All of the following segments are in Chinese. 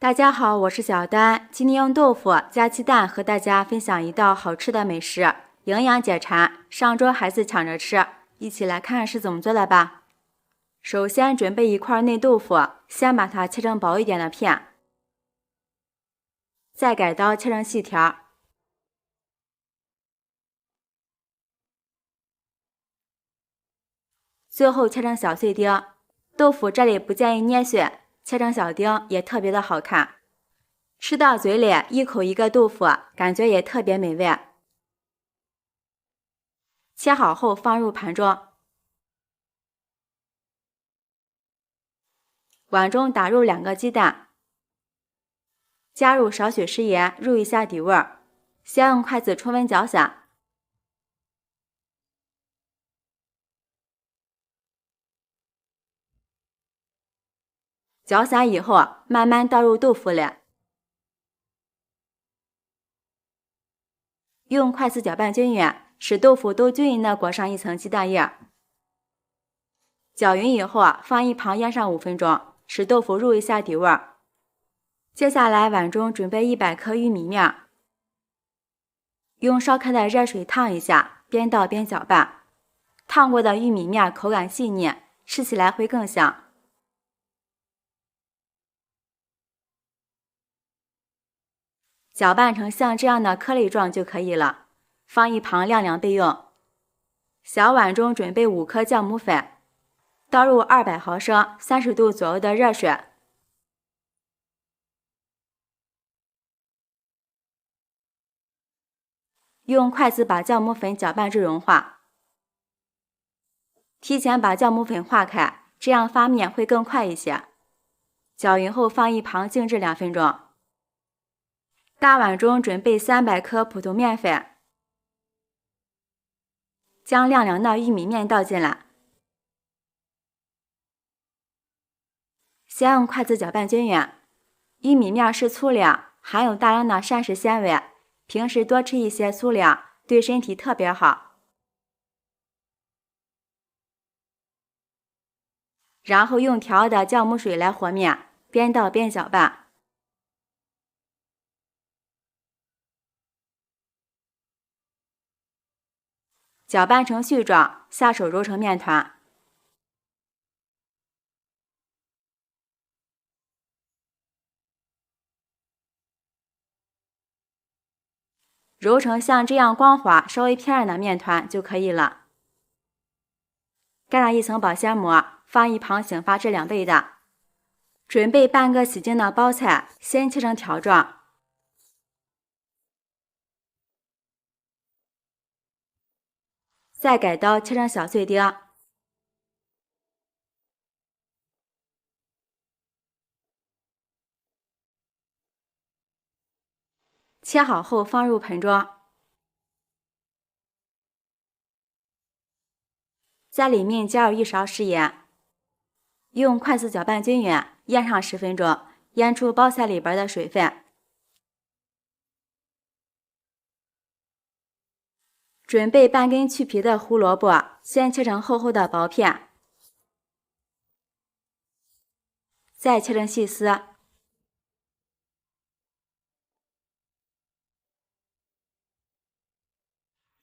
大家好，我是小丹，今天用豆腐加鸡蛋和大家分享一道好吃的美食，营养解馋，上桌孩子抢着吃，一起来看是怎么做的吧。首先准备一块嫩豆腐，先把它切成薄一点的片，再改刀切成细条，最后切成小碎丁。豆腐这里不建议捏碎，切成小丁也特别的好看。吃到嘴里一口一个豆腐，感觉也特别美味。切好后放入盘中，碗中打入2个鸡蛋，加入少许食盐入一下底味，先用筷子充分搅散，搅散以后慢慢倒入豆腐里，用筷子搅拌均匀，使豆腐都均匀地裹上一层鸡蛋液。搅匀以后放一旁腌上5分钟，使豆腐入一下底味。接下来碗中准备100克玉米面，用烧开的热水烫一下，边倒边搅拌。烫过的玉米面口感细腻，吃起来会更香。搅拌成像这样的颗粒状就可以了，放一旁晾凉备用。小碗中准备5颗酵母粉，倒入200毫升30度左右的热水，用筷子把酵母粉搅拌至融化。提前把酵母粉化开，这样发面会更快一些。搅匀后放一旁静置2分钟。大碗中准备300克普通面粉，将晾凉的玉米面倒进来，先用筷子搅拌均匀。玉米面是粗粮，含有大量的膳食纤维，平时多吃一些粗粮，对身体特别好。然后用调的酵母水来和面，边倒边搅拌。搅拌成絮状，下手揉成面团。揉成像这样光滑、稍微偏软的面团就可以了。盖上一层保鲜膜，放一旁醒发至2倍大。准备半个洗净的包菜，先切成条状。再改刀切成小碎丁，切好后放入盆中，在里面加入1勺食盐，用筷子搅拌均匀，腌上10分钟，腌出包菜里边的水分。准备半根去皮的胡萝卜，先切成厚厚的薄片，再切成细丝，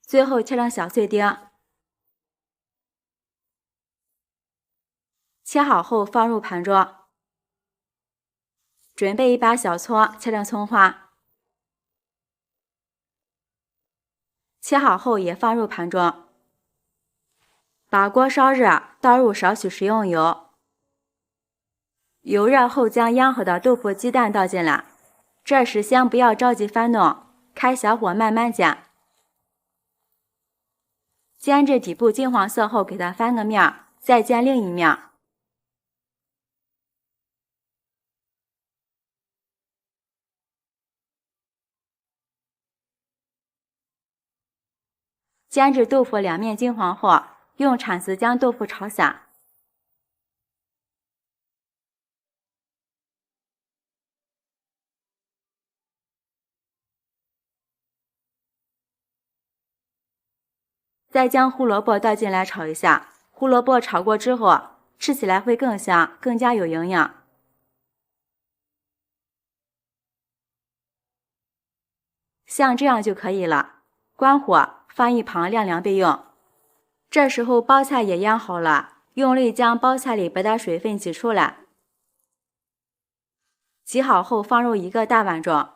最后切成小碎丁。切好后放入盘中。准备一把小葱，切成葱花，切好后也放入盘中。把锅烧热，倒入少许食用油。油热后将腌好的豆腐、鸡蛋倒进来，这时先不要着急翻动，开小火慢慢煎。煎至底部金黄色后，给它翻个面，再煎另一面。煎至豆腐两面金黄后，用铲子将豆腐炒散。再将胡萝卜倒进来炒一下，胡萝卜炒过之后，吃起来会更香，更加有营养。像这样就可以了。关火，放一旁晾凉备用。这时候包菜也腌好了，用力将包菜里边的水分挤出来。挤好后放入一个大碗中，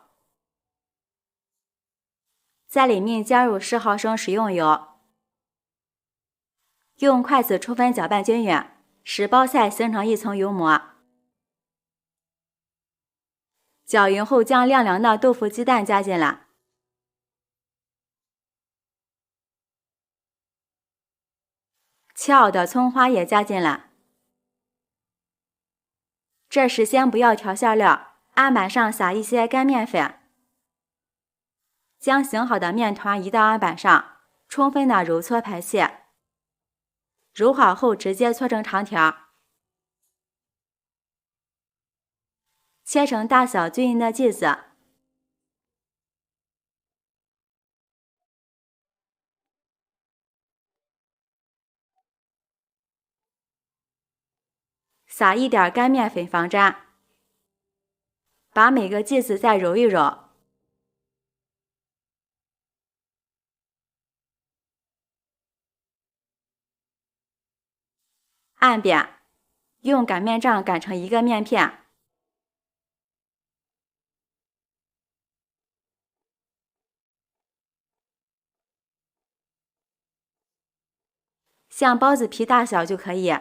在里面加入10毫升食用油，用筷子充分搅拌均匀，使包菜形成一层油膜。搅匀后将晾凉的豆腐鸡蛋加进来，切好的葱花也加进来。这时先不要调馅料，案板上撒一些干面粉，将醒好的面团移到案板上，充分的揉搓排泄。揉好后直接搓成长条，切成大小均匀的剂子。撒一点干面粉防粘，把每个剂子再揉一揉。按扁，用擀面杖擀成一个面片。像包子皮大小就可以。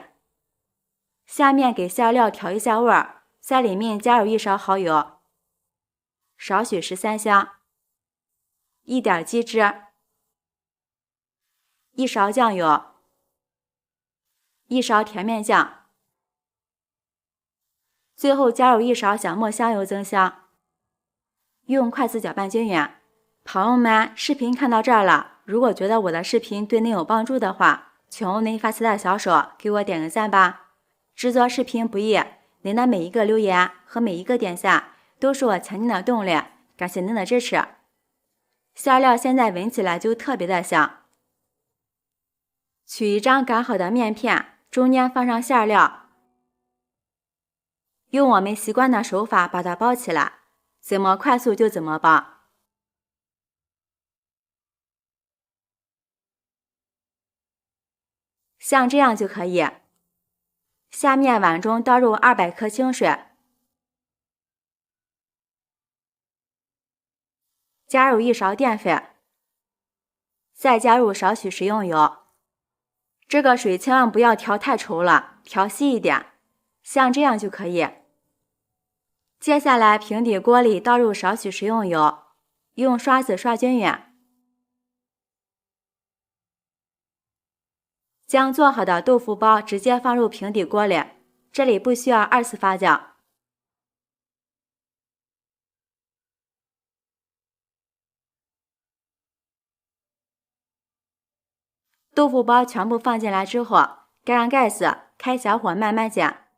下面给馅料调一下味儿，在里面加入1勺蚝油，少许13香，一点鸡汁，1勺酱油，1勺甜面酱，最后加入1勺小磨香油增香，用筷子搅拌均匀。朋友们，视频看到这儿了，如果觉得我的视频对您有帮助的话，请用您发财的小手给我点个赞吧。制作视频不易，您的每一个留言和每一个点赞都是我前进的动力，感谢您的支持。馅料现在闻起来就特别的香。取一张擀好的面片，中间放上馅料，用我们习惯的手法把它包起来，怎么快速就怎么包。像这样就可以。下面碗中倒入200克清水，加入1勺淀粉，再加入少许食用油。这个水千万不要调太稠了，调稀一点，像这样就可以。接下来平底锅里倒入少许食用油，用刷子刷均匀。将做好的豆腐包直接放入平底锅里，这里不需要2次发酵。豆腐包全部放进来之后，盖上盖子，开小火慢慢煎。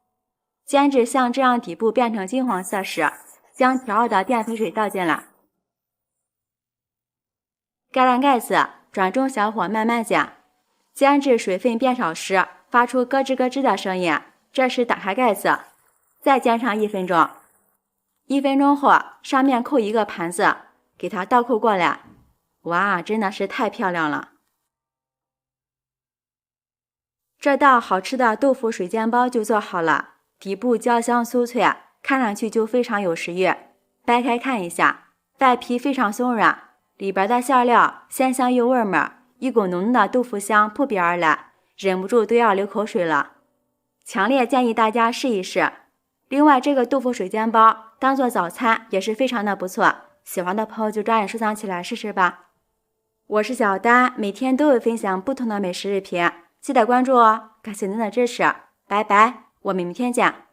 煎至像这样底部变成金黄色时，将调好的淀粉水倒进来。盖上盖子，转中小火慢慢煎。煎至水分变少时，发出咯吱咯吱的声音，这时打开盖子，再煎上1分钟。1分钟后，上面扣一个盘子，给它倒扣过来。哇，真的是太漂亮了！这道好吃的豆腐水煎包就做好了，底部焦香酥脆，看上去就非常有食欲。掰开看一下，外皮非常松软，里边的馅料鲜香又味美。一股浓浓的豆腐香扑鼻而来，忍不住都要流口水了。强烈建议大家试一试。另外，这个豆腐水煎包当做早餐也是非常的不错，喜欢的朋友就抓紧收藏起来试试吧。我是小丹，每天都会分享不同的美食视频，记得关注哦。感谢您的支持，拜拜，我们明天见。